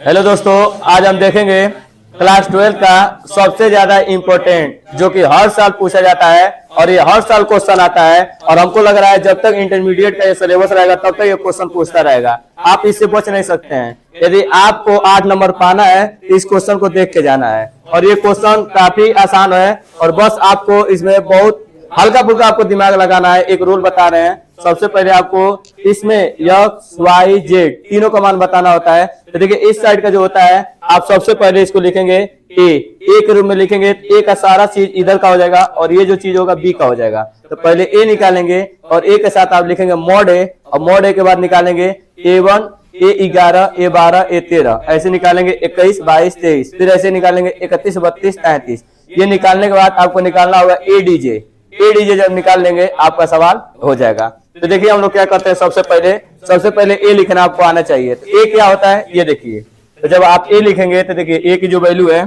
Hello दोस्तों, आज हम देखेंगे क्लास 12 का सबसे ज्यादा इम्पोर्टेंट जो कि हर साल पूछा जाता है और ये हर साल क्वेश्चन आता है और हमको लग रहा है जब तक इंटरमीडिएट का ये सिलेबस रहेगा तब तक ये क्वेश्चन पूछता रहेगा। आप इससे बच नहीं सकते हैं। यदि आपको 8 नंबर पाना है तो इस क्वेश्चन को देख के जाना है और ये क्वेश्चन काफी आसान है और बस आपको इसमें बहुत हल्का फुल्का आपको दिमाग लगाना है। एक रूल बता रहे हैं, सबसे पहले आपको इसमें एक्स वाई जेड तीनों का मान बताना होता है। तो देखिए इस साइड का जो होता है आप सबसे पहले इसको लिखेंगे ए के रूप में लिखेंगे। ए का सारा चीज इधर का हो जाएगा और ये जो चीज होगा बी का हो जाएगा। तो पहले ए निकालेंगे और ए के साथ आप लिखेंगे मॉड ए और मॉड ए के बाद निकालेंगे A1 A11 A12 A13 ऐसे निकालेंगे 21 22 23 फिर ऐसे निकालेंगे 31 32 33। ये निकालने के बाद आपको निकालना होगा एडीजे जब निकाल लेंगे आपका सवाल हो जाएगा। तो देखिए हम लोग क्या करते हैं, सबसे पहले ए लिखना आपको आना चाहिए। तो ए क्या होता है ये देखिए। तो जब आप ए लिखेंगे तो देखिए ए की जो वैल्यू है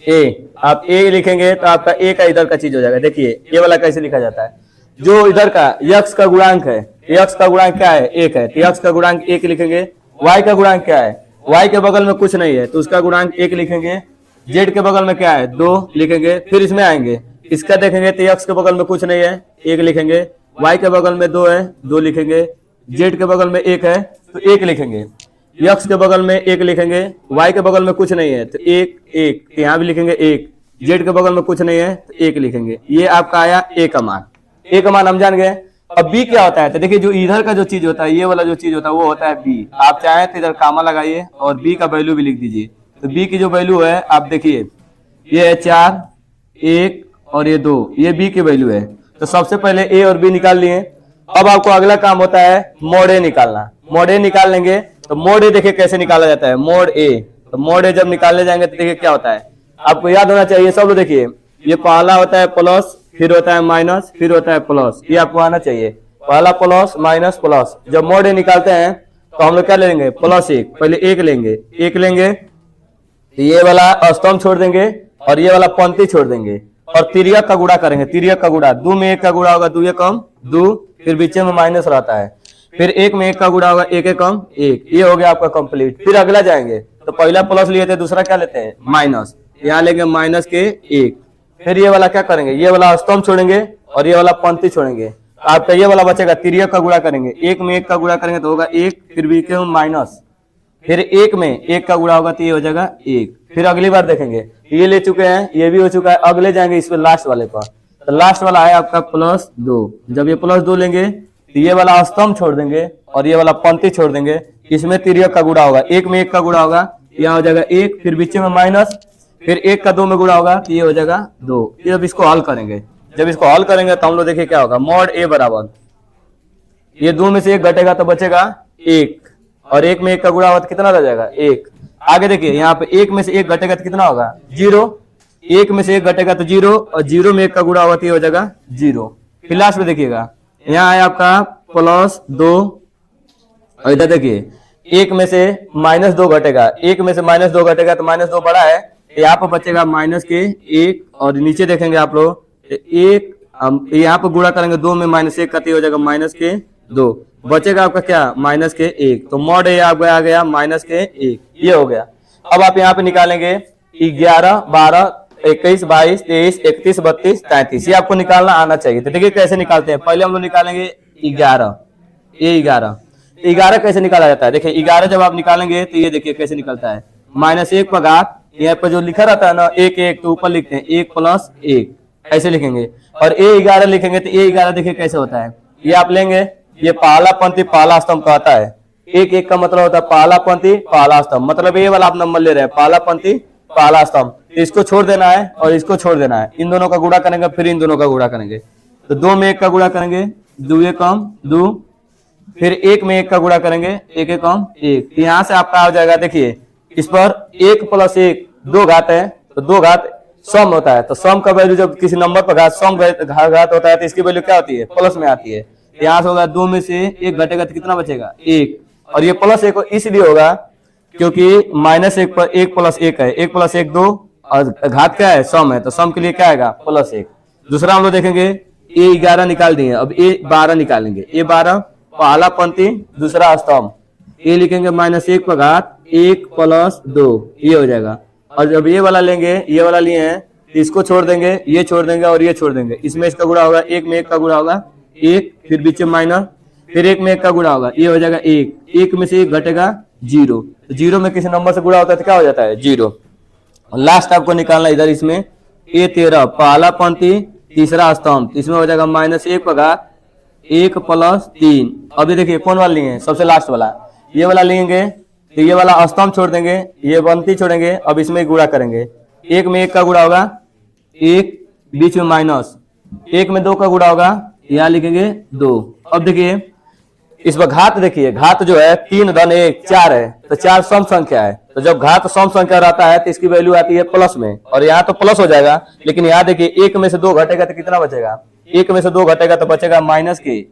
ए, आप ए लिखेंगे तो आपका ए का इधर का चीज हो जाएगा। देखिए ये वाला कैसे लिखा जाता है, जो इधर का यक्स का गुणांक है, यक्स का गुणांक क्या है 1 है, तो यक्स का गुणांक 1 लिखेंगे। वाई का गुणांक क्या है, वाई के बगल में कुछ नहीं है तो उसका गुणांक 1 लिखेंगे। जेड के बगल में क्या है 2 लिखेंगे। फिर इसमें आएंगे, इसका देखेंगे तो एक्स के बगल में कुछ नहीं है 1 लिखेंगे, वाई के बगल में 2 है 2 लिखेंगे, जेड के बगल में 1 है तो 1 लिखेंगे, एक्स के बगल में 1 लिखेंगे, वाई के बगल में कुछ नहीं है तो 1 तो यहाँ भी लिखेंगे 1, जेड के बगल में कुछ नहीं है तो 1 लिखेंगे। ये आपका आया ए का मान हम जान गए। अब बी क्या होता है, तो देखिए जो इधर का जो चीज होता है, ये वाला जो चीज होता है वो होता है बी। आप चाहें तो इधर कामा लगाइए और बी का वैल्यू भी लिख दीजिए। तो बी की जो वैल्यू है आप देखिए ये है 4 1 और ये 2, ये बी की वैल्यू है। तो सबसे पहले ए और बी निकाल लिए। अब आपको अगला काम होता है मोड ए निकालना। मोड ए निकाल लेंगे तो मोड ए देखिए कैसे निकाला जाता है, मोड ए। तो मोड ए जब निकालने जाएंगे तो देखिए क्या होता है, आपको याद होना चाहिए सब लोग। देखिए ये पहला होता है प्लस, फिर होता है माइनस, फिर होता है प्लस, ये आपको आना चाहिए। पहला प्लस माइनस प्लस। जब मोड ए निकालते हैं तो हम लोग क्या लेंगे +1, पहले 1 लेंगे, 1 लेंगे तो ये वाला स्तंभ छोड़ देंगे और ये वाला पंक्ति छोड़ देंगे और तिर्यक का गुणा करेंगे। तिर्यक का गुणा 2 में 1 का गुणा होगा 2 एकम 2, फिर बीच में माइनस रहता है, फिर 1 में 1 का गुणा होगा 1 एकम 1। ये हो गया आपका कंप्लीट। फिर अगला जाएंगे तो पहला प्लस लिए थे, दूसरा क्या लेते हैं माइनस, यहाँ लेंगे माइनस के 1। फिर ये वाला क्या करेंगे, ये वाला स्तंभ छोड़ेंगे और ये वाला पंक्ति छोड़ेंगे। आपका ये वाला बचेगा, तिर्यक का गुणा करेंगे, 1 में 1 का गुणा करेंगे तो होगा 1, फिर बीच में माइनस, फिर 1 में 1 का गुणा होगा तो ये हो जाएगा 1। फिर अगली बार देखेंगे ये ले चुके हैं, ये भी हो चुका है। अगले जाएंगे इस पे लास्ट वाले पर, तो लास्ट वाला है आपका +2। जब ये +2 लेंगे तो ये वाला स्तंभ छोड़ देंगे और ये वाला पंक्ति छोड़ देंगे। इसमें तिर्यक का गुणा होगा, 1 में 1 का गुणा होगा, यहाँ हो जाएगा 1, फिर बीच में माइनस, फिर 1 का 2 में गुणा होगा तो ये हो जाएगा 2। ये जब इसको हल करेंगे, तो हम लोग देखिए क्या होगा, मॉड ए बराबर ये 2 में से 1 घटेगा तो बचेगा 1 और 1 में 1 का गुणा होगा तो कितना रह जाएगा 1। आगे देखिए यहाँ पे 1 में से 1 घटेगा तो कितना होगा 0, 1 में से 1 घटेगा तो 0 और 0 में 1 का गुणा होगा तो ये हो जाएगा 0। फिर लास्ट में देखिएगा यहाँ है आपका +2 और इधर देखिए 1 में से -2 घटेगा, 1 में से -2 घटेगा तो -2 बड़ा है, यहाँ पर बचेगा -1 और नीचे देखेंगे आप लोग 1, यहाँ पर गुणा करेंगे 2 में -1 का तो हो जाएगा -2, बचेगा आपका क्या -1। तो मॉड ए आपका आ गया -1, ये हो गया। अब आप यहाँ पे निकालेंगे 11 12 21 22 23 31 32 33, ये आपको निकालना आना चाहिए। तो देखिए कैसे निकालते हैं, पहले हम लोग निकालेंगे 11, ये 11 कैसे निकाला जाता है। देखिए 11 जब आप निकालेंगे तो ये देखिए कैसे निकलता है, -1 पर घात, यहाँ पर जो लिखा रहता है ना 1 1 तो ऊपर लिखते हैं 1 + 1 ऐसे लिखेंगे और A11 लिखेंगे तो A11 देखिए कैसे होता है। ये आप लेंगे, ये पहला पंक्ति पहला स्तंभ कहता है, 1 1 का मतलब होता है पहला पंक्ति पहला स्तंभ, मतलब ये वाला आप नंबर ले रहे हैं पहला पंक्ति पहला स्तंभ। इसको छोड़ देना है और इसको छोड़ देना है, इन दोनों का गुणा करेंगे, फिर इन दोनों का गुणा करेंगे। तो 2 में 1 का गुणा करेंगे 2 एकम 2, फिर 1 में 1 का गुणा करेंगे 1 एकम 1। यहाँ से आपका आ जाएगा, देखिए इस पर 1 + 1 2 घात है तो 2 घात सम होता है। तो सम का वैल्यू जब किसी नंबर पर घात होता है तो इसकी वैल्यू क्या होती है प्लस में आती है। यहाँ से होगा 2 में से 1 घटेगा तो कितना बचेगा 1, और ये +1 इसलिए होगा क्योंकि -1 पर 1 + 1 है, 1 + 1 2 और घात क्या है सम है, तो सम के लिए क्या आएगा +1। दूसरा हम लोग देखेंगे A11 निकाल दिए, अब A12 निकालेंगे। A12 पहला पंक्ति दूसरा स्तंभ, ये लिखेंगे -1 पर घात 1 + 2, ये हो जाएगा। और जब ये वाला लेंगे, ये वाला लिए हैं तो इसको छोड़ देंगे, ये छोड़ देंगे और ये छोड़ देंगे, इसमें इसका गुणा होगा, 1 में 1 का गुणा होगा 1, फिर बीच में माइनस, फिर 1 में 1 का गुणा होगा, ये हो जाएगा 1, 1 में से 1 घटेगा 0, तो 0 में किसी नंबर से गुणा होता है तो क्या हो जाता है 0। लास्ट आपको निकालना इधर, इसमें A13 पहला पंक्ति तीसरा स्तंभ, इसमें हो जाएगा -1 पर घात 1 + 3। अभी देखिए कौन वाला लिए हैं, सबसे लास्ट वाला, ये वाला लेंगे तो ये वाला स्तंभ छोड़ देंगे, ये पंक्ति छोड़ेंगे, अब इसमें गुणा करेंगे, 1 में 1 का गुणा होगा 1, बीच में माइनस, 1 में 2 का गुणा होगा, यहाँ लिखेंगे 2। अब देखिए इस पर घात, देखिए घात जो है 3 धन 1 4 है, तो 4 सम संख्या है, तो जब घात सम संख्या रहता है तो इसकी वैल्यू आती है प्लस में, और यहाँ तो प्लस हो जाएगा, लेकिन यहाँ देखिए 1 में से 2 घटेगा तो कितना बचेगा, 1 में से 2 घटेगा तो बचेगा -1,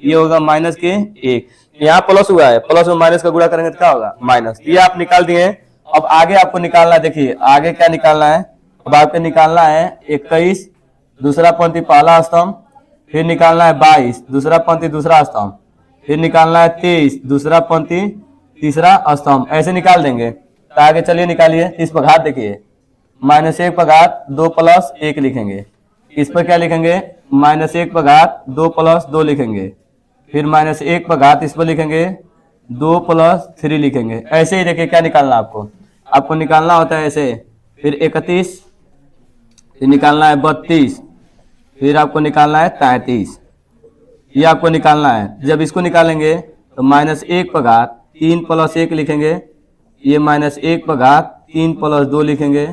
ये होगा -1, यहाँ प्लस हुआ है, प्लस में माइनस का गुणा करेंगे तो क्या होगा माइनस, ये आप निकाल दिए। अब आगे आपको निकालना है, देखिए आगे क्या निकालना है, अब आपको निकालना है 21 दूसरा पंक्ति पहला स्तंभ, फिर निकालना है 22 दूसरा पंक्ति दूसरा स्तंभ, फिर निकालना है 23 दूसरा पंक्ति तीसरा स्तंभ, ऐसे निकाल देंगे। तो आगे चलिए निकालिए। इस पर घात देखिए, -1 पर घात 2 + 1 लिखेंगे, इस पर क्या लिखेंगे -1 पर घात 2 + 2 लिखेंगे, फिर -1 पर घात इस पर लिखेंगे 2 + 3 लिखेंगे। ऐसे ही देखिए क्या निकालना आपको निकालना होता है ऐसे, फिर 31, फिर निकालना है 32, फिर आपको निकालना है 33, ये आपको निकालना है। जब इसको निकालेंगे तो -1 पर घात 3 + 1 लिखेंगे, ये -1 पर घात 3 + 2 लिखेंगे,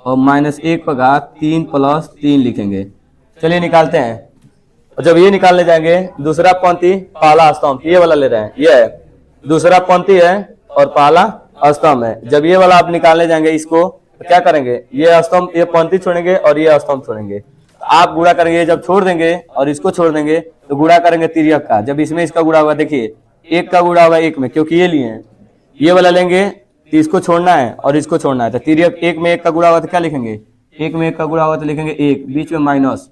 और -1 पर घात 3 + 3 लिखेंगे। चलिए निकालते हैं। और जब ये निकालने जाएंगे, दूसरा पंक्ति पहला स्तंभ, ये वाला ले रहे हैं, ये है दूसरा पंक्ति है और पहला स्तंभ है। जब ये वाला आप निकालने जाएंगे इसको तो क्या करेंगे, ये स्तंभ, ये पंक्ति छोड़ेंगे और ये स्तंभ छोड़ेंगे, आप गुणा करेंगे, जब छोड़ देंगे और इसको छोड़ देंगे तो गुणा करेंगे तिर्यक का। जब इसमें इसका गुणा होगा, देखिए 1 का गुणा होगा 1 में, क्योंकि ये लिए हैं, ये वाला लेंगे तो इसको छोड़ना है और इसको छोड़ना है, तो तिर्यक 1 में 1 का गुणा होगा तो क्या लिखेंगे, 1 में 1 का गुणा होगा तो लिखेंगे 1, बीच में माइनस।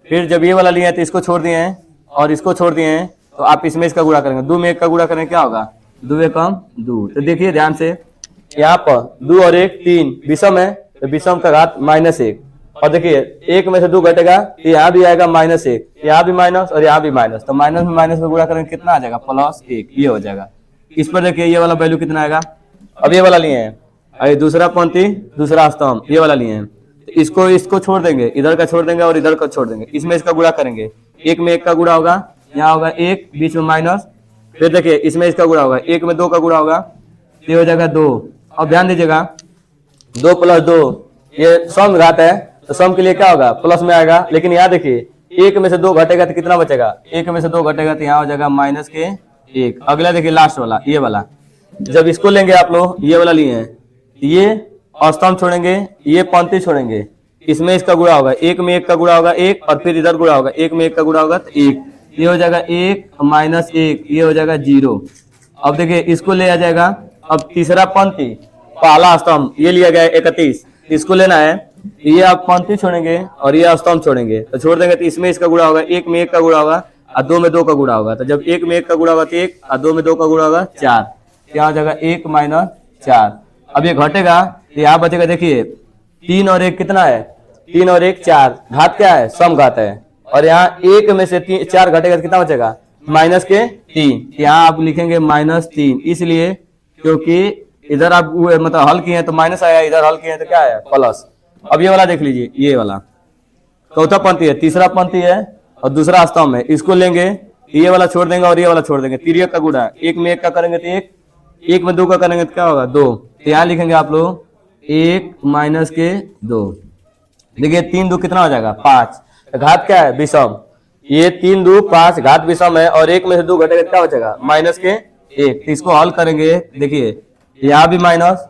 फिर जब ये वाला लिए हैं तो इसको छोड़ दिए हैं और इसको छोड़ दिए हैं, तो आप इसमें इसका गुणा करेंगे, 2 में 1 का गुणा करेंगे क्या होगा, 2 एकम 2। तो देखिए ध्यान से, यहाँ पर 2 और 1 3 विषम है, तो विषम का घात -1, और देखिए 1 में से 2 घटेगा तो यहाँ भी आएगा -1, यहाँ भी माइनस और यहाँ भी माइनस, तो माइनस में माइनस में गुणा करेंगे कितना आ जाएगा +1, ये हो जाएगा। इस पर देखिए ये वाला वैल्यू कितना आएगा। अब ये वाला लिए हैं, अरे दूसरा पंक्ति दूसरा स्तंभ, ये वाला लिए हैं, तो इसको छोड़ देंगे, इधर का छोड़ देंगे और इधर का छोड़ देंगे, इसमें इसका गुणा करेंगे, 1 में 1 का गुणा होगा, यहाँ होगा 1, बीच में माइनस, फिर देखिए इसमें इसका गुणा होगा, 1 में 2 का गुणा होगा, ये हो जाएगा 2। अब ध्यान दीजिएगा, 2 + 2 ये सम घात है, तो सम के लिए क्या होगा प्लस में आएगा, लेकिन यहाँ देखिए 1 में से 2 घटेगा तो कितना बचेगा, 1 में से 2 घटेगा तो यहाँ हो जाएगा -1। अगला देखिए लास्ट वाला, ये वाला, जब इसको लेंगे आप लोग, ये वाला लिए हैं, ये स्तंभ छोड़ेंगे, ये पंक्ति छोड़ेंगे, इसमें इसका गुणा होगा, 1 में 1 का गुणा होगा 1, और फिर इधर गुणा होगा, 1 में 1 का गुणा होगा तो 1, ये हो जाएगा 1 -1, ये हो जाएगा 0। अब देखिए इसको ले आ जाएगा। अब तीसरा पंक्ति पहला स्तंभ, ये लिया गया 31, इसको लेना है, ये आप पंक्ति छोड़ेंगे और ये स्तंभ छोड़ेंगे, तो छोड़ देंगे तो इसमें इसका गुणा होगा, 1 में 1 का गुणा होगा और 2 में 2 का गुणा होगा, तो जब 1 में 1 का गुणा होगा तो 1 और 2 में 2 का गुणा होगा 4, क्या हो जाएगा 1 - 4। अब ये घटेगा तो यहाँ बचेगा, देखिए 3 और 1 कितना है, 3 और 1 4, घात क्या है सम घात है, और यहाँ 1 में से 4 घटेगा तो कितना बचेगा -3, यहाँ आप लिखेंगे -3, इसलिए क्योंकि इधर आप मतलब हल किए हैं तो माइनस आया, इधर हल किए हैं तो क्या आया प्लस। अब ये वाला देख लीजिए, ये वाला चौथा पंक्ति है, तीसरा पंक्ति है और दूसरा स्तंभ है, इसको लेंगे, ये वाला छोड़ देंगे और ये वाला छोड़ देंगे, तिर्यक का गुणा, 1 में 1 का करेंगे तो 1, 1 में 2 का करेंगे तो क्या होगा 2, तो यहाँ लिखेंगे आप लोग 1 - 2। देखिए 3 2 कितना हो जाएगा 5, घात क्या है विषम, ये 3 2 5 घात विषम है, और 1 में से 2 घटेगा क्या बचेगा -1। तो इसको हल करेंगे, देखिए यहाँ भी माइनस,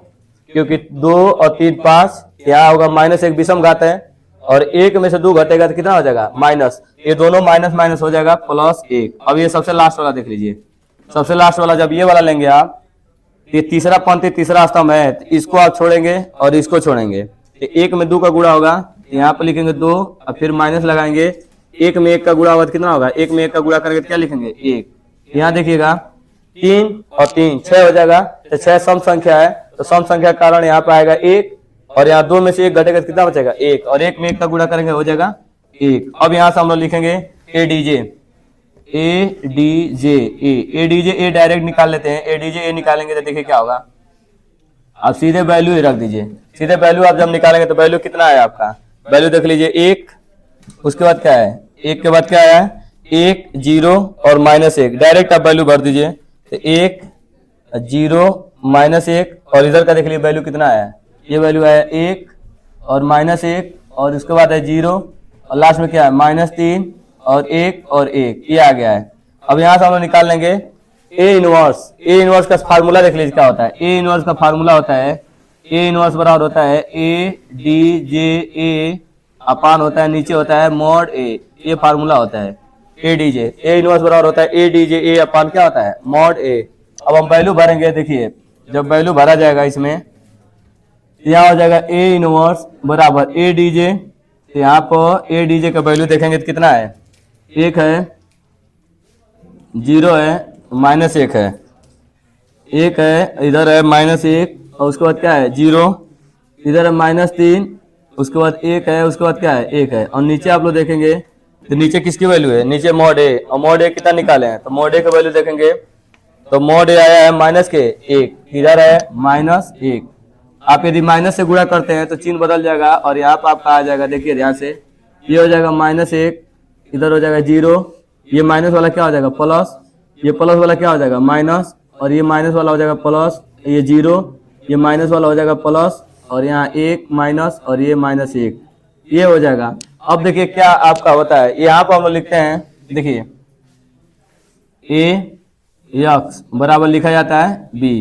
क्योंकि 2 और 3 5, यहाँ होगा -1 विषम घात है, और 1 में से 2 घटेगा तो कितना हो जाएगा माइनस, ये दोनों माइनस माइनस हो जाएगा +1। अब ये सबसे लास्ट वाला देख लीजिए, सबसे लास्ट वाला जब ये वाला लेंगे आप, ये तीसरा पंक्ति तीसरा स्तंभ है, तो इसको आप छोड़ेंगे और इसको छोड़ेंगे, तो 1 में 2 का गुणा होगा, यहाँ पर लिखेंगे 2 और फिर माइनस लगाएंगे, 1 में 1 का गुणा होगा तो कितना होगा, 1 में 1 का गुणा करेंगे तो क्या लिखेंगे 1। यहाँ देखिएगा 3 और 3 6 हो जाएगा, तो 6 सम संख्या है, तो सम संख्या के कारण यहाँ पे आएगा 1, और यहाँ 2 में से 1 घटेगा तो कितना बचेगा 1, और 1 में 1 का गुणा करेंगे हो जाएगा 1। अब यहाँ से हम लोग लिखेंगे एडीजे, एडीजे ए डायरेक्ट निकाल लेते हैं। एडीजे ए निकालेंगे तो देखिए क्या होगा, आप सीधे वैल्यू ही रख दीजिए। सीधे वैल्यू आप जब निकालेंगे तो वैल्यू कितना है आपका, वैल्यू देख लीजिए 1, उसके बाद क्या है 1 के बाद क्या आया 1 0 और -1, डायरेक्ट आप वैल्यू भर दीजिए, तो 1 0 -1, और इधर का देख लीजिए वैल्यू कितना आया, ये वैल्यू आया 1 और -1, और उसके बाद है 0, और लास्ट में क्या है -3 और 1 और 1, ये आ गया है। अब यहाँ से हम लोग निकाल लेंगे ए इनवर्स का फार्मूला देख लीजिए क्या होता है। ए इनवर्स का फार्मूला होता है, ए इनवर्स बराबर होता है ए डी जे ए अपान होता है नीचे होता है मॉड ए, ये फार्मूला होता है A D J. A inverse बराबर होता है ए डी जे ए अपान क्या होता है मॉड ए। अब हम वैल्यू भरेंगे, देखिए जब वैल्यू भरा जाएगा इसमें, यहाँ हो जाएगा ए इनवर्स बराबर ए डी जे, तो यहाँ पर ए डी जे का वैल्यू देखेंगे तो कितना है 1 है, 0 है, -1 है, 1 है, इधर है -1, और उसके बाद क्या है 0, इधर है -3, उसके बाद 1 है, उसके बाद क्या है 1 है, और नीचे आप लोग देखेंगे तो नीचे किसकी वैल्यू है, नीचे मॉड ए, और मॉड ए कितना निकाले हैं, तो मॉड ए का वैल्यू देखेंगे तो मॉड ए आया है -1, इधर है -1। आप यदि माइनस से गुणा करते हैं तो चिन्ह बदल जाएगा, और यहाँ पर आपका आ जाएगा, देखिए ध्यान से, ये हो जाएगा -1, इधर हो जाएगा 0, ये माइनस वाला क्या हो जाएगा प्लस, ये प्लस वाला क्या हो जाएगा माइनस, और ये माइनस वाला हो जाएगा प्लस, ये 0, ये माइनस वाला हो जाएगा प्लस, और यहाँ 1 माइनस, और ये -1, ये हो जाएगा। अब देखिए क्या आपका होता है, यहाँ पर हम लोग लिखते हैं, देखिए ए एक्स बराबर लिखा जाता है बी,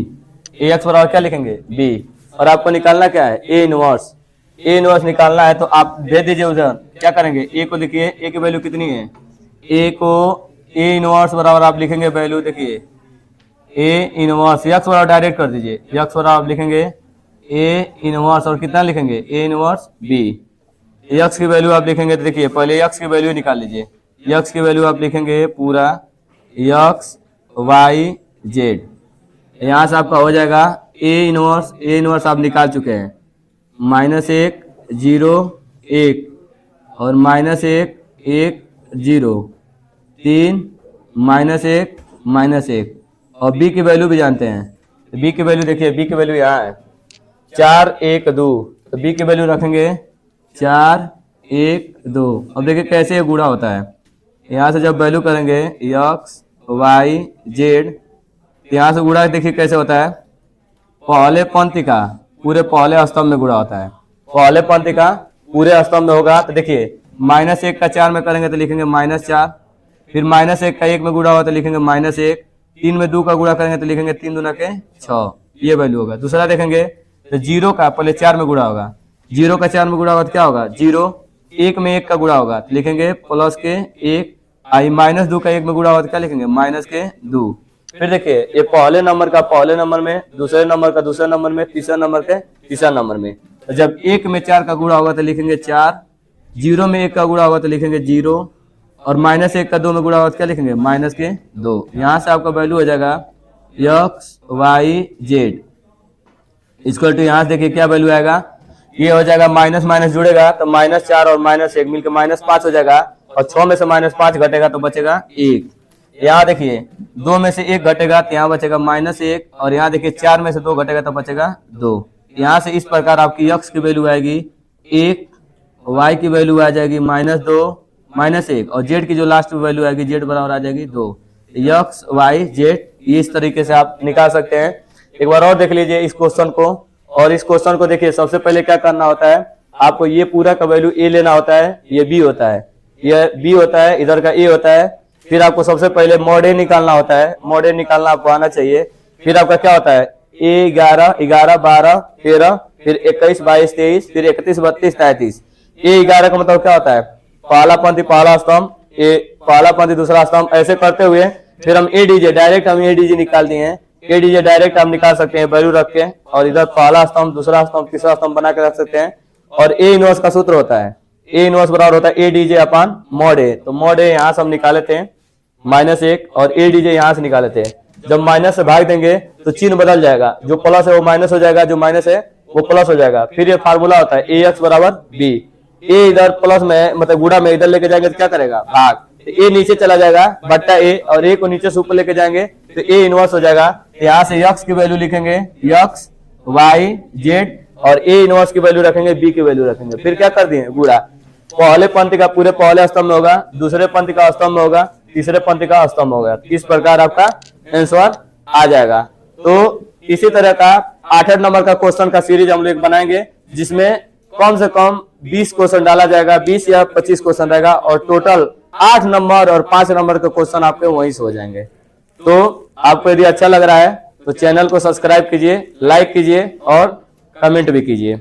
ए एक्स बराबर क्या लिखेंगे बी, और आपको निकालना क्या है ए इनवर्स निकालना है, तो आप दे दीजिए उधर, क्या करेंगे ए को, देखिए ए की वैल्यू कितनी है, ए को ए इनवर्स बराबर आप लिखेंगे वैल्यू, देखिए ए इनवर्स एक्स बराबर डायरेक्ट कर दीजिए, एक्स बराबर आप लिखेंगे ए इनवर्स, और कितना लिखेंगे ए इनवर्स बी। एक्स की वैल्यू आप लिखेंगे तो देखिए पहले एक्स की वैल्यू निकाल लीजिए, एक्स की वैल्यू आप लिखेंगे पूरा एक्स वाई जेड, यहाँ से आपका हो जाएगा ए इनवर्स आप निकाल चुके हैं, -1 0 1 और -1 1 0 3 -1 और b की वैल्यू भी जानते हैं, तो b की वैल्यू देखिए, b की वैल्यू यहाँ है 4 1 2, तो b की वैल्यू रखेंगे 4 1 2। अब देखिए कैसे ये गुणा होता है, यहाँ से जब वैल्यू करेंगे एक्स वाई जेड, यहाँ से गुणा देखिए कैसे होता है, पहले पंक्ति का पूरे पहले स्तंभ में गुणा होता है, पहले पंक्ति का पूरे स्तंभ में होगा, तो देखिए -1 का 4 में करेंगे तो लिखेंगे -4, फिर -1 का 1 में गुणा होगा तो लिखेंगे -1, 3 में 2 का गुणा करेंगे तो लिखेंगे 3 दूना के 6, ये वैल्यू होगा। दूसरा देखेंगे तो 0 का पहले 4 में गुणा होगा, 0 का 4 में गुणा होगा तो क्या होगा 0, 1 में 1 का गुणा होगा तो लिखेंगे +1, आई -2 का 1 में गुणा होगा तो क्या लिखेंगे -2। फिर देखिए ये पहले नंबर का पहले नंबर में, दूसरे नंबर का दूसरे नंबर में, तीसरे नंबर के तीसरा नंबर में, तो जब 1 में 4 का गुणा होगा तो लिखेंगे 4, 0 में 1 का गुणा होगा तो लिखेंगे 0, और -1 का 2 में गुणा होगा तो क्या लिखेंगे -2। यहाँ से आपका वैल्यू हो जाएगा X Y Z equal to, यहाँ से देखिए क्या वैल्यू आएगा, ये हो जाएगा माइनस माइनस जुड़ेगा तो -4 और -1 मिलकर -5 हो जाएगा, और 6 में से -5 घटेगा तो बचेगा 1। यहाँ देखिए 2 में से 1 घटेगा तो यहाँ बचेगा -1, और यहाँ देखिए 4 में से 2 घटेगा तो बचेगा 2। यहाँ से इस प्रकार आपकी x की वैल्यू आएगी 1, y की वैल्यू आ जाएगी -2 -1, और z की जो लास्ट में वैल्यू आएगी z बराबर आ जाएगी 2। x y z ये इस तरीके से आप निकाल सकते हैं। एक बार और देख लीजिए इस क्वेश्चन को, और इस क्वेश्चन को देखिए सबसे पहले क्या करना होता है, आपको ये पूरा का वैल्यू a लेना होता है, ये b होता है, ये b होता है, इधर का a होता है। फिर आपको सबसे पहले मॉड ए निकालना होता है, मॉड ए निकालना आपको आना चाहिए। फिर आपका क्या होता है a 11 11 12 13, फिर 21 22 23, फिर 31 32 33। a 11 का मतलब क्या होता है पहला पंक्ति पहला स्तंभ, पहला पंक्ति दूसरा स्तंभ, ऐसे करते हुए फिर हम एडीजे डायरेक्ट हम एडीजे निकाल दिए हैं। एडीजे डायरेक्ट आप निकाल सकते हैं वैल्यू रख के, और इधर पहला स्तंभ दूसरा स्तंभ तीसरा स्तंभ बना के रख सकते हैं। और ए इनवर्स का सूत्र होता है, ए इनवर्स बराबर होता है एडीजे अपान मॉड ए। तो मॉड ए यहाँ से हम निकाले थे -1, और एडीजे यहाँ से निकाले थे जब माइनस से भाग देंगे तो चिन्ह बदल जाएगा, जो प्लस है वो माइनस हो जाएगा, जो माइनस है वो प्लस हो जाएगा। फिर ये फार्मूला होता है ax बराबर b, ए इधर प्लस में मतलब गुणा में इधर लेके जाएंगे तो क्या करेगा भाग, तो ए नीचे चला जाएगा बट्टा ए, और ए को नीचे से ऊपर लेके जाएंगे तो ए इनवर्स हो जाएगा। यहाँ से x की वैल्यू लिखेंगे x y z और ए इनवर्स की वैल्यू रखेंगे, b की वैल्यू रखेंगे। फिर क्या कर दिए गुणा, पहले पंक्ति का पूरे पहले स्तंभ में होगा, दूसरे पंक्ति का स्तंभ में होगा, तीसरे पंक्ति का स्तंभ होगा। इस प्रकार आपका आंसर आ जाएगा। तो इसी तरह का 8 नंबर का क्वेश्चन का सीरीज हम लोग बनाएंगे, जिसमें कम से कम 20 क्वेश्चन डाला जाएगा, 20 या 25 क्वेश्चन रहेगा, और टोटल 8 नंबर और 5 नंबर के क्वेश्चन आपके वहीं से हो जाएंगे। तो आपको यदि अच्छा लग रहा है तो चैनल को सब्सक्राइब कीजिए, लाइक कीजिए और कमेंट भी कीजिए।